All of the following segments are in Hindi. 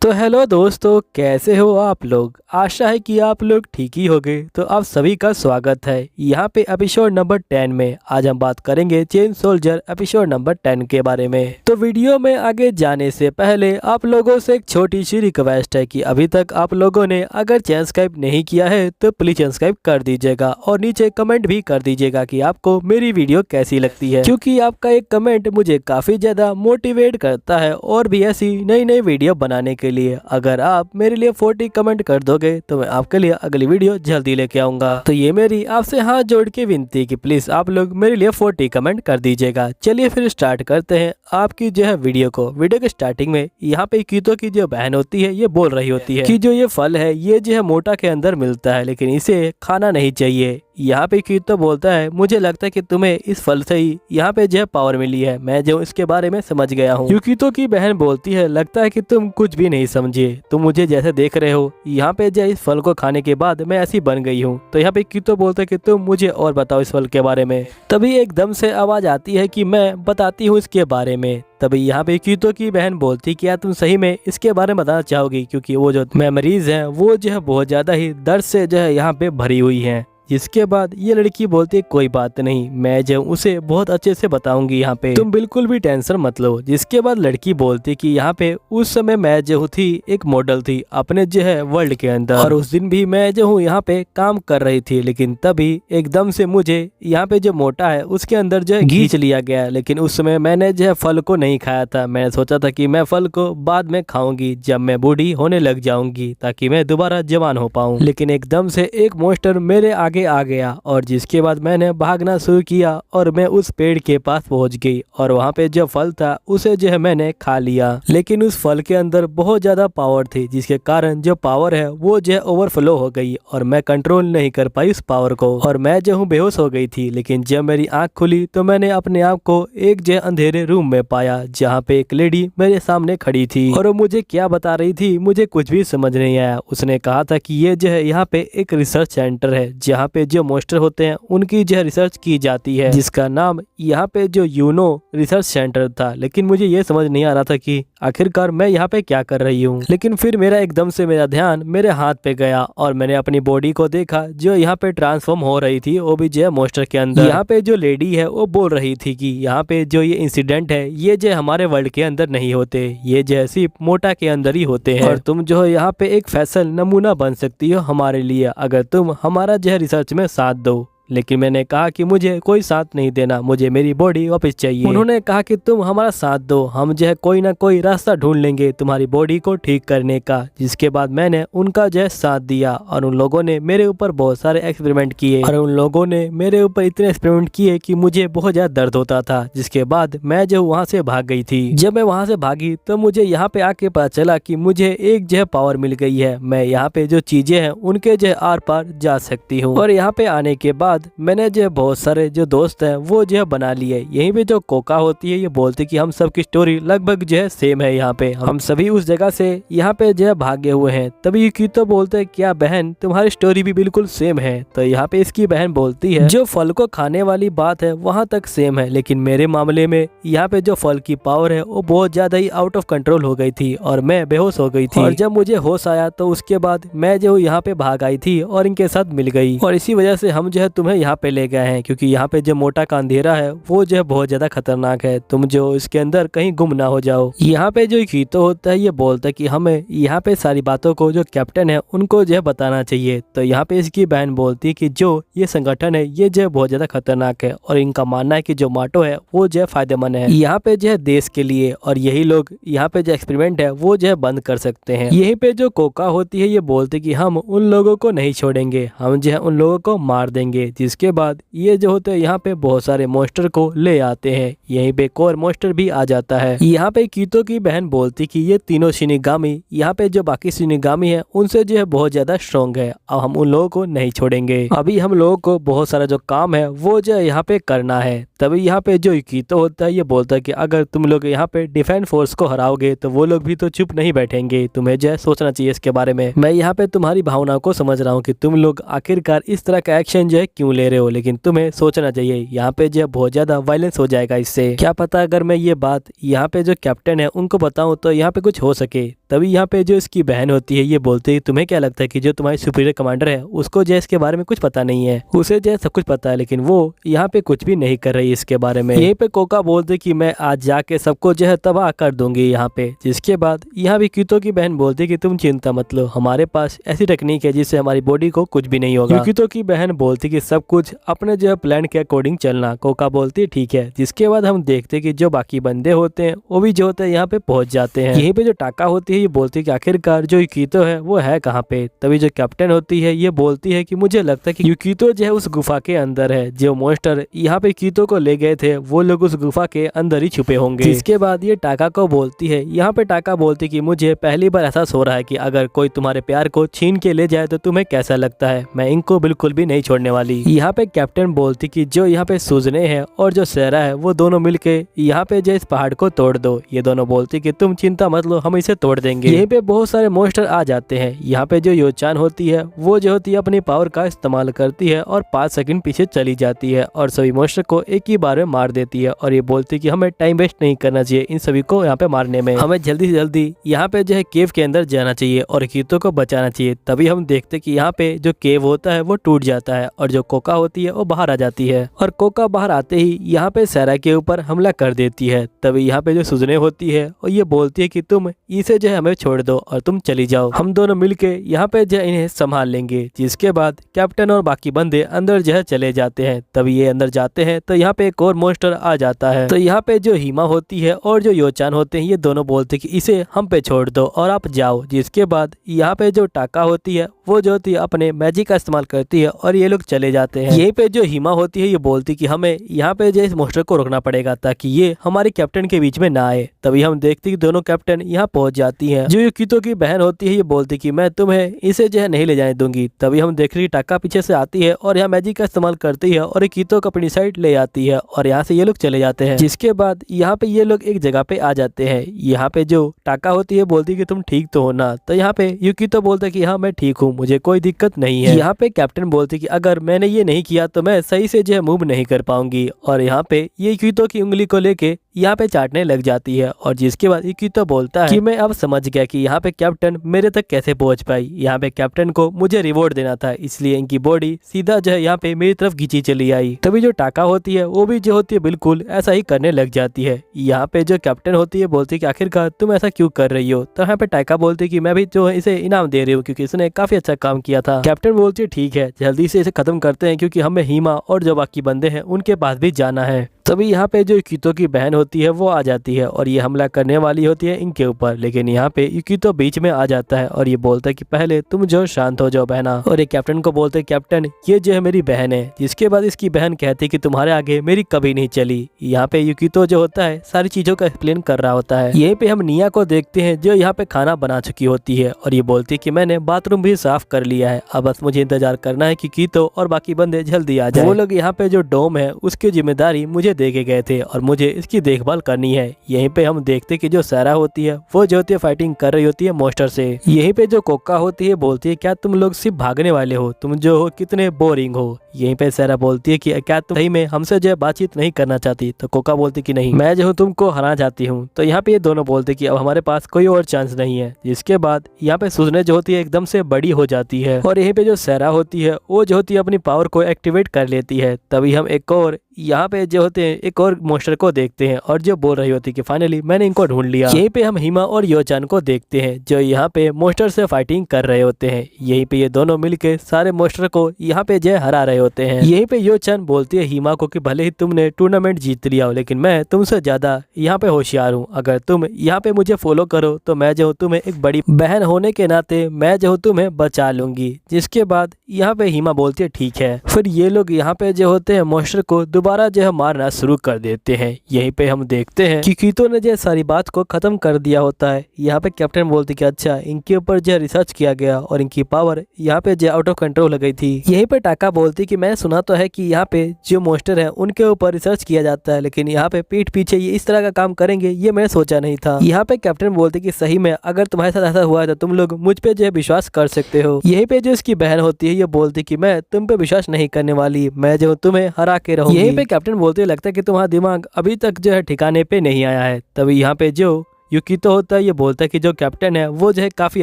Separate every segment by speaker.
Speaker 1: तो हेलो दोस्तों, कैसे हो आप लोग। आशा है कि आप लोग ठीक ही होंगे। तो आप सभी का स्वागत है यहाँ पे एपिसोड नंबर 10 में। आज हम बात करेंगे चेन सोल्जर एपिसोड नंबर 10 के बारे में। तो वीडियो में आगे जाने से पहले आप लोगों से एक छोटी सी रिक्वेस्ट है कि अभी तक आप लोगों ने अगर चैनल सब्सक्राइब नहीं किया है तो प्लीज चैनल सब्सक्राइब कर दीजिएगा और नीचे कमेंट भी कर दीजिएगा कि आपको मेरी वीडियो कैसी लगती है, क्योंकि आपका एक कमेंट मुझे काफी ज्यादा मोटिवेट करता है और भी ऐसी नई नई वीडियो बनाने के लिए। अगर आप मेरे लिए 40 कमेंट कर दोगे तो मैं आपके लिए अगली वीडियो जल्दी लेके आऊंगा। तो ये मेरी आपसे हाथ जोड़ के विनती है कि प्लीज आप लोग मेरे लिए 40 कमेंट कर दीजिएगा। चलिए फिर स्टार्ट करते हैं आपकी जो है वीडियो को। वीडियो के स्टार्टिंग में यहाँ पे कीतो की जो बहन होती है ये बोल रही होती है कि जो ये फल है ये जो है मोटा के अंदर मिलता है, लेकिन इसे खाना नहीं चाहिए। यहाँ पे कीतो बोलता है मुझे लगता है कि तुम्हें इस फल से ही यहाँ पे जो पावर मिली है, मैं जो इसके बारे में समझ गया हूँ। कीतो की बहन बोलती है लगता है कि तुम कुछ भी नहीं समझे, तुम मुझे जैसे देख रहे हो यहाँ पे जो इस फल को खाने के बाद मैं ऐसी बन गई हूँ। तो यहाँ पे कीतो बोलता है कि तुम मुझे और बताओ इस फल के बारे में। तभी एकदम से आवाज आती है कि मैं बताती हूँ इसके बारे में। तभी यहाँ पे कीतो की बहन बोलती कि क्या तुम सही में इसके बारे में बताना चाहोगी, क्योंकि वो जो मेमोरीज हैं वो जो है बहुत ज्यादा ही दर्द से जो है यहाँ पे भरी हुई हैं। जिसके बाद ये लड़की बोलती है कोई बात नहीं, मैं जो उसे बहुत अच्छे से बताऊंगी, यहाँ पे तुम बिल्कुल भी टेंशन मत लो। जिसके बाद लड़की बोलती कि यहाँ पे उस समय मैं जो थी एक मॉडल थी अपने जो है वर्ल्ड के अंदर, और उस दिन भी मैं जो हूँ यहाँ पे काम कर रही थी, लेकिन तभी एकदम से मुझे यहाँ पे जो मोटा है उसके अंदर जो है खींच लिया गया। लेकिन उस समय मैंने जो है फल को नहीं खाया था, मैंने सोचा था कि मैं फल को बाद में खाऊंगी जब मैं बूढ़ी होने लग जाऊंगी, ताकि मैं दोबारा जवान हो पाऊँ। लेकिन एकदम से एक मॉन्स्टर मेरे आगे आ गया और जिसके बाद मैंने भागना शुरू किया और मैं उस पेड़ के पास पहुंच गई और वहां पे जो फल था उसे जो है मैंने खा लिया। लेकिन उस फल के अंदर बहुत ज्यादा पावर थी, जिसके कारण जो पावर है वो जो है ओवरफ्लो हो गई और मैं कंट्रोल नहीं कर पाई उस पावर को और मैं जो हूँ बेहोश हो गई थी। लेकिन जब मेरी आंख खुली तो मैंने अपने आप को एक जो अंधेरे रूम में पाया, जहाँ पे एक लेडी मेरे सामने खड़ी थी और वो मुझे क्या बता रही थी मुझे कुछ भी समझ नहीं आया। उसने कहा था कि ये जो है यहाँ पे एक रिसर्च सेंटर है जहाँ पे जो मॉन्स्टर होते हैं उनकी जो रिसर्च की जाती है, जिसका नाम यहाँ पे जो यूनो रिसर्च सेंटर था। लेकिन मुझे ये समझ नहीं आ रहा था कि आखिरकार मैं यहाँ पे क्या कर रही हूँ। लेकिन फिर मेरा एकदम से मेरा ध्यान मेरे हाथ पे गया और मैंने अपनी बॉडी को देखा जो यहाँ पे ट्रांसफॉर्म हो रही थी, वो भी जो है मॉन्स्टर के अंदर। यहाँ पे जो लेडी है वो बोल रही थी कि यहाँ पे जो ये इंसिडेंट है ये जो हमारे वर्ल्ड के अंदर नहीं होते, ये जो सिर्फ मोटा के अंदर ही होते हैं और तुम जो है यहाँ पे एक फैसल नमूना बन सकती हो हमारे लिए अगर तुम हमारा जो रिसर्च में साथ दो। लेकिन मैंने कहा कि मुझे कोई साथ नहीं देना, मुझे मेरी बॉडी वापस चाहिए। उन्होंने कहा कि तुम हमारा साथ दो, हम जो है कोई ना कोई रास्ता ढूंढ लेंगे तुम्हारी बॉडी को ठीक करने का। जिसके बाद मैंने उनका जो है साथ दिया और उन लोगों ने मेरे ऊपर बहुत सारे एक्सपेरिमेंट किए और उन लोगों ने मेरे ऊपर इतने एक्सपेरिमेंट किए कि मुझे बहुत ज्यादा दर्द होता था। जिसके बाद मैं जो वहाँ से भाग गई थी। जब मैं वहाँ से भागी तो मुझे यहाँ पे आके पता चला कि मुझे एक जो है पावर मिल गई है, मैं यहाँ पे जो चीजें हैं उनके जो आर पार जा सकती हूँ। और यहाँ पे आने के बाद मैंने जो बहुत सारे जो दोस्त हैं वो जो बना लिए। यहीं पे जो कोका होती है ये बोलती कि हम सब की स्टोरी लगभग जो है सेम है, यहाँ पे हम सभी उस जगह से यहाँ पे जो है भागे हुए हैं। तभी कीतो बोलते हैं क्या बहन तुम्हारी स्टोरी भी बिल्कुल सेम है। तो यहाँ पे इसकी बहन बोलती है जो फल को खाने वाली बात है वहाँ तक सेम है, लेकिन मेरे मामले में यहाँ पे जो फल की पावर है वो बहुत ज्यादा ही आउट ऑफ कंट्रोल हो गई थी और मैं बेहोश हो गई थी। और जब मुझे होश आया तो उसके बाद मैं जो यहाँ पे भाग आई थी और इनके साथ मिल गई और इसी वजह से हम जो है तुम्हें यहाँ पे ले गए हैं, क्योंकि यहाँ पे जो मोटा का अंधेरा है वो जो है बहुत ज्यादा खतरनाक है, तुम जो इसके अंदर कहीं गुम ना हो जाओ। यहाँ पे जो कीतो होता है ये बोलता है कि हमें यहाँ पे सारी बातों को जो कैप्टन है उनको जो है बताना चाहिए। तो यहाँ पे इसकी बहन बोलती है कि जो ये संगठन है ये जो है बहुत ज्यादा खतरनाक है और इनका मानना है कि जो माटो है वो जो है फायदेमंद है यहाँ पे जो है देश के लिए, और यही लोग यहाँ पे जो एक्सपेरिमेंट है वो जो है बंद कर सकते हैं। यहीं पे जो कोका होती है ये बोलती कि हम उन लोगों को नहीं छोड़ेंगे, हम जो है उन लोगों को मार देंगे। जिसके बाद ये जो होते हैं यहाँ पे बहुत सारे मॉन्स्टर को ले आते हैं। यहीं पे एक और मॉन्स्टर भी आ जाता है। यहाँ पे कीतो की बहन बोलती कि ये तीनों शिनिगामी यहाँ पे जो बाकी शिनिगामी है उनसे जो है बहुत ज्यादा स्ट्रॉन्ग है, अब हम उन लोगों को नहीं छोड़ेंगे। अभी हम लोगों को बहुत सारा जो काम है वो जो है यहाँ पे करना है। तभी यहाँ पे जो कीतो होता है ये बोलता है कि अगर तुम लोग यहाँ पे डिफेंस फोर्स को हराओगे तो वो लोग भी तो चुप नहीं बैठेंगे, तुम्हें जो है सोचना चाहिए इसके बारे में। मैं यहाँ पे तुम्हारी भावनाओं को समझ रहा हूँ कि तुम लोग आखिरकार इस तरह का एक्शन जो है क्यों ले रहे हो, लेकिन तुम्हें सोचना चाहिए यहाँ पे जो बहुत ज्यादा वायलेंस हो जाएगा इससे। क्या पता अगर मैं ये बात यहाँ पे जो कैप्टन है उनको बताऊं तो यहाँ पे कुछ हो सके। तभी यहाँ पे जो इसकी बहन होती है ये बोलती है तुम्हें क्या लगता है कि जो तुम्हारी सुपीरियर कमांडर है उसको जो इसके बारे में कुछ पता नहीं है, उसे जो सब कुछ पता है लेकिन वो यहाँ पे कुछ भी नहीं कर रही इसके बारे में। यहीं पे कोका बोलते कि मैं आज जाके सबको जो है तबाह कर दूंगी यहाँ पे। जिसके बाद यहाँ भी यूकितो की बहन बोलती कि तुम चिंता मत लो, हमारे पास ऐसी टेक्निक है जिससे हमारी बॉडी को कुछ भी नहीं होगा। यूकितो की बहन बोलती कि सब कुछ अपने जो है प्लान के अकॉर्डिंग चलना। कोका बोलती ठीक है। जिसके बाद हम देखते कि जो बाकी बंदे होते हैं वो भी जो होते हैं यहाँ पे पहुंच जाते हैं। यहीं पे जो टाका होती है ये बोलती है कि आखिरकार जो यूकितो है वो है कहाँ पे। तभी जो कैप्टन होती है ये बोलती है कि मुझे लगता है कि यूकितो जो है उस गुफा के अंदर है। जो मॉन्स्टर यहाँ पे यूकितो को ले गए थे वो लोग उस गुफा के अंदर ही छुपे होंगे। इसके बाद ये टाका को बोलती है, यहाँ पे टाका बोलती कि मुझे पहली बार एहसास हो रहा है कि अगर कोई तुम्हारे प्यार को छीन के ले जाए तो तुम्हें कैसा लगता है, मैं इनको बिल्कुल भी नहीं छोड़ने वाली। यहाँ पे कैप्टन बोलती कि जो यहाँ पे सुजने हैं और जो सेरा है वो दोनों मिलके यहाँ पे जो इस पहाड़ को तोड़ दो। ये दोनों बोलती कि तुम चिंता मत लो, हम इसे तोड़ देंगे। यहीं पे बहुत सारे मॉन्स्टर आ जाते हैं। यहाँ पे जो योचान होती है वो जो होती है अपनी पावर का इस्तेमाल करती है और 5 सेकंड पीछे चली जाती है और सभी मॉन्स्टर को एक ही बार में मार देती है। और ये बोलती कि हमें टाइम वेस्ट नहीं करना चाहिए इन सभी को यहाँ पे मारने में, हमें जल्दी से जल्दी यहाँ पे जो है केव के अंदर जाना चाहिए और यूकितो को बचाना चाहिए। तभी हम देखते कि यहाँ पे जो केव होता है वो टूट जाता है और जो कोका होती है वो बाहर आ जाती है और कोका बाहर आते ही यहाँ पे सेरा के ऊपर हमला कर देती है। तभी यहाँ पे जो सुजने होती है और ये बोलती है कि तुम इसे जो है हमें छोड़ दो और तुम चली जाओ, हम दोनों मिलके यहाँ पे जो इन्हें संभाल लेंगे। जिसके बाद कैप्टन और बाकी बंदे अंदर जो है चले जाते हैं। तभी ये अंदर जाते हैं तो यहाँ पे एक और मॉन्स्टर आ जाता है। तो यहाँ पे जो हिमा होती है और जो योचान होते हैं ये दोनों बोलते कि इसे हम पे छोड़ दो और आप जाओ। जिसके बाद यहाँ पे जो टाका होती है वो जो होती है अपने मैजिक का इस्तेमाल करती है और ये लोग चले जाते हैं। यहीं पे जो हिमा होती है ये बोलती कि हमें यहाँ पे जो इस मॉन्स्टर को रोकना पड़ेगा ताकि ये हमारे कैप्टन के बीच में ना आए। तभी हम देखते कि दोनों कैप्टन यहाँ पहुंच जाती हैं। जो यूकितो की बहन होती है ये बोलती कि मैं तुम्हें इसे जो है नहीं ले जाने दूंगी। तभी हम देख रही टाका पीछे से आती है और यहाँ मैजिक का इस्तेमाल करती है और यूकितो को अपनी साइड ले आती है और यहाँ से ये लोग चले जाते हैं। जिसके बाद यहाँ पे ये लोग एक जगह पे आ जाते हैं। यहाँ पे जो टाका होती है बोलती कि तुम ठीक तो हो ना। तो यहाँ पे यूकितो बोलता है कि हाँ मैं ठीक हूँ, मुझे कोई दिक्कत नहीं है। यहाँ पे कैप्टन बोलती कि अगर मैंने ये नहीं किया तो मैं सही से जो है मूव नहीं कर पाऊंगी। और यहाँ पे ये यूकितो की उंगली को लेके यहाँ पे चाटने लग जाती है। और जिसके बाद यूकितो बोलता है कि मैं अब समझ गया कि यहाँ पे कैप्टन मेरे तक कैसे पहुंच पाई। यहाँ पे कैप्टन को मुझे रिवॉर्ड देना था, इसलिए इनकी बॉडी सीधा जो है यहाँ पे मेरी तरफ खींची चली आई। तभी जो टाका होती है वो भी जो होती है बिल्कुल ऐसा ही करने लग जाती है। यहाँ पे जो कैप्टन होती है बोलती है कि आखिरकार तुम ऐसा क्यों कर रही हो। तो यहाँ पे टाका बोलती है कि मैं भी जो है इसे इनाम दे रही हूँ क्योंकि इसने काफी अच्छा काम किया था। कैप्टन बोलती है ठीक है जल्दी से इसे खत्म करते हैं क्योंकि हमें हिमा और जो बाकी बंदे हैं उनके पास भी जाना है। तभी यहाँ पे जो यूकितो की बहन होती है वो आ जाती है और ये हमला करने वाली होती है इनके ऊपर। लेकिन यहाँ पे यूकितो बीच में आ जाता है और ये बोलता है कि पहले तुम जो शांत हो जाओ बहना। और ये कैप्टन को बोलते हैं कैप्टन ये जो है मेरी बहन है। जिसके बाद इसकी बहन कहती है कि तुम्हारे आगे मेरी कभी नहीं चली। यहाँ पे यूकितो जो होता है सारी चीजों का एक्सप्लेन कर रहा होता है। यहीं पे हम निया को देखते हैं जो यहाँ पे खाना बना चुकी होती है और ये बोलती है कि मैंने बाथरूम भी साफ कर लिया है, अब बस मुझे इंतजार करना है कि यूकितो और बाकी बंदे जल्दी आ जाए। वो लोग यहाँ पे जो डोम है उसकी जिम्मेदारी मुझे दे के गए थे और मुझे इसकी देखभाल करनी है। यहीं पे हम देखते कि जो सेरा होती है वो जो होती है फाइटिंग कर रही होती है मॉन्स्टर से। यहीं पे जो कोका होती है बोलती है क्या तुम लोग सिर्फ भागने वाले हो, तुम जो हो कितने बोरिंग हो। यहीं पे सेरा बोलती है कि क्या तुम सही में हमसे जो है बातचीत नहीं करना चाहती। तो कोका बोलती कि नहीं, मैं जो हूँ तुमको हराना चाहती हूँ। तो यहाँ पे ये दोनों बोलते कि अब हमारे पास कोई और चांस नहीं है। जिसके बाद यहाँ पे सुजने जो होती है एकदम से बड़ी हो जाती है और यहीं पे जो सेरा होती है वो जो होती है अपनी पावर को एक्टिवेट कर लेती है। तभी हम एक और यहाँ पे जो होते हैं एक और मॉन्स्टर को देखते हैं और जो बोल रही होती है कि फाइनली मैंने इनको ढूंढ लिया। यहीं पे हम हिमा और योचान को देखते हैं जो यहाँ पे मॉन्स्टर से फाइटिंग कर रहे होते हैं। यहीं पे ये दोनों मिलके सारे मॉन्स्टर को यहाँ पे जो हरा रहे होते हैं। यहीं पे योचान बोलती है हिमा को कि भले ही तुमने टूर्नामेंट जीत लिया हो लेकिन मैं तुमसे ज्यादा यहाँ पे होशियार हूँ। अगर तुम यहाँ पे मुझे फॉलो करो तो मैं जो हूँ तुम्हें एक बड़ी बहन होने के नाते मैं जो हूँ तुम्हें बचा लूंगी। जिसके बाद यहाँ पे हिमा बोलती है ठीक है। फिर ये लोग यहाँ पे जो होते हैं मॉन्स्टर को दोबारा जो है मारना शुरू कर देते हैं। यहीं पे हम देखते हैं कि यूकितो ने जो सारी बात को खत्म कर दिया होता है। यहाँ पे कैप्टन बोलती कि अच्छा इनके ऊपर जो रिसर्च किया गया और इनकी पावर यहाँ पे जो आउट ऑफ कंट्रोल हो गई थी। यहीं पे टाका बोलती कि मैंने सुना तो है कि यहाँ पे जो मॉन्स्टर है उनके ऊपर रिसर्च किया जाता है लेकिन यहाँ पे पीठ पीछे ये इस तरह का काम करेंगे ये मैंने सोचा नहीं था। यहाँ पे कैप्टन बोलती कि सही में अगर तुम्हारे साथ ऐसा हुआ है तो तुम लोग मुझ पे जो है विश्वास कर सकते हो। यहीं पे जो इसकी बहन होती है ये बोलती कि मैं तुम पे विश्वास नहीं करने वाली, मैं जो तुम्हें हरा के रहूंगी। यहीं पे कैप्टन बोलते लगता है कि तुम्हारा दिमाग अभी तक जो है ठिकाने पे नहीं आया है। तभी यहाँ पे जो यूकितो होता है ये बोलता है कि जो कैप्टन है वो जो है काफी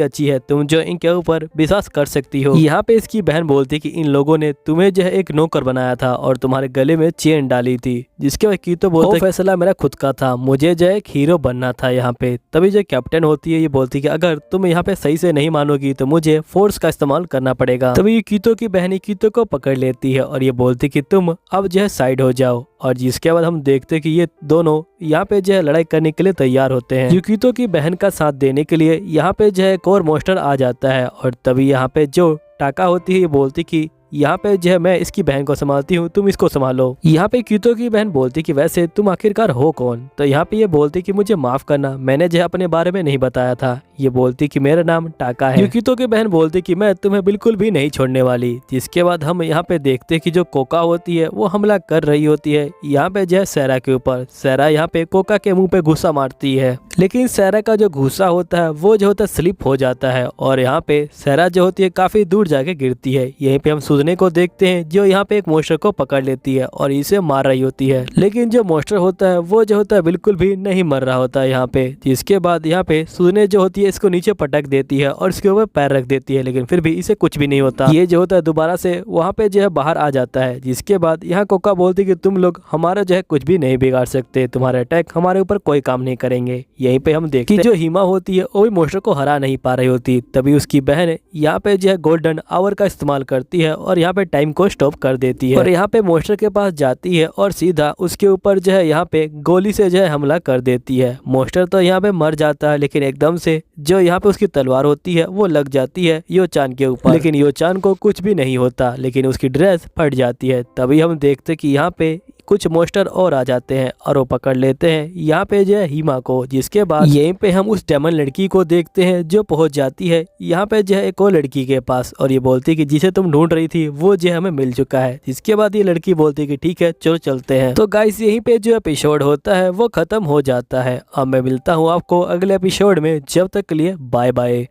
Speaker 1: अच्छी है, तुम जो इनके ऊपर विश्वास कर सकती हो। यहाँ पे इसकी बहन बोलती है कि इन लोगों ने तुम्हें जो है एक नौकर बनाया था और तुम्हारे गले में चेन डाली थी, जिसके बाद यूकितो बोलता है फैसला मेरा खुद का था, मुझे जो है एक हीरो बनना था यहाँ पे। तभी जो कैप्टन होती है ये बोलती है कि अगर तुम यहाँ पे सही से नहीं मानोगी तो मुझे फोर्स का इस्तेमाल करना पड़ेगा। तभी यूकितो की बहन यूकितो को पकड़ लेती है और ये बोलती है कि तुम अब जो है साइड हो जाओ। और जिसके बाद हम देखते हैं कि ये दोनों यहाँ पे जो है लड़ाई करने के लिए तैयार होते हैं। यूकितो की बहन का साथ देने के लिए यहाँ पे जो है एक और मॉन्स्टर आ जाता है और तभी यहाँ पे जो टाका होती है ये बोलती कि यहाँ पे जो है मैं इसकी बहन को संभालती हूँ, तुम इसको संभालो। यहाँ पे यूकितो की बहन बोलती कि वैसे तुम आखिरकार हो कौन? तो यहाँ पे ये बोलती कि मुझे माफ करना, मैंने जो है अपने बारे में नहीं बताया था। ये बोलती कि मेरा नाम टाका है। यूकितो की बहन बोलती कि मैं तुम्हें बिल्कुल भी नहीं छोड़ने वाली। जिसके बाद हम यहाँ पे देखते कि जो कोका होती है वो हमला कर रही होती है यहाँ पे जो है सैरा के ऊपर। सैरा यहाँ पे कोका के मुंह पे घुसा मारती है, लेकिन सैरा का जो घुसा होता है वो जो होता है स्लिप हो जाता है और यहाँ पे सैरा जो होती है काफी दूर जाके गिरती है। यहीं पे हम सुजने को देखते हैं जो यहाँ पे एक मॉन्स्टर को पकड़ लेती है और इसे मार रही होती है, लेकिन जो मॉन्स्टर होता है वो जो होता है बिल्कुल भी नहीं मर रहा होता है यहाँ पे। जिसके बाद यहाँ पे सुजने जो होती है इसको नीचे पटक देती है और इसके ऊपर पैर रख देती है, लेकिन फिर भी इसे कुछ भी नहीं होता। ये जो होता है दोबारा से वहाँ पे जो है बाहर आ जाता है। जिसके बाद यहाँ कोका बोलती कि तुम लोग हमारा जो है कुछ भी नहीं बिगाड़ सकते, तुम्हारे अटैक हमारे ऊपर कोई काम नहीं करेंगे। यहीं पे हम देखते कि जो हिमा होती है वो भी मॉन्स्टर को हरा नहीं पा रही होती। तभी उसकी बहन यहाँ पे जो है गोल्डन आवर का इस्तेमाल करती है और यहाँ पे टाइम को स्टॉप कर देती है और यहाँ पे मॉन्स्टर के पास जाती है और सीधा उसके ऊपर जो है यहाँ पे गोली से जो है हमला कर देती है। मॉन्स्टर तो यहाँ पे मर जाता है, लेकिन एकदम से जो यहाँ पे उसकी तलवार होती है वो लग जाती है योचान के ऊपर, लेकिन योचान को कुछ भी नहीं होता, लेकिन उसकी ड्रेस फट जाती है। तभी हम देखते कि यहाँ पे कुछ मॉन्स्टर और आ जाते हैं और वो पकड़ लेते हैं यहाँ पे जो है हिमा को। जिसके बाद यहीं पे हम उस डेमन लड़की को देखते हैं जो पहुंच जाती है यहाँ पे जो है एक और लड़की के पास और ये बोलती है कि जिसे तुम ढूंढ रही थी वो जो हमें मिल चुका है। जिसके बाद ये लड़की बोलती है कि ठीक है चलो चलते हैं। तो गाइस यहीं पे जो एपिसोड होता है वो खत्म हो जाता है। अब मैं मिलता हूँ आपको अगले एपिसोड में, जब तक के लिए बाय बाय।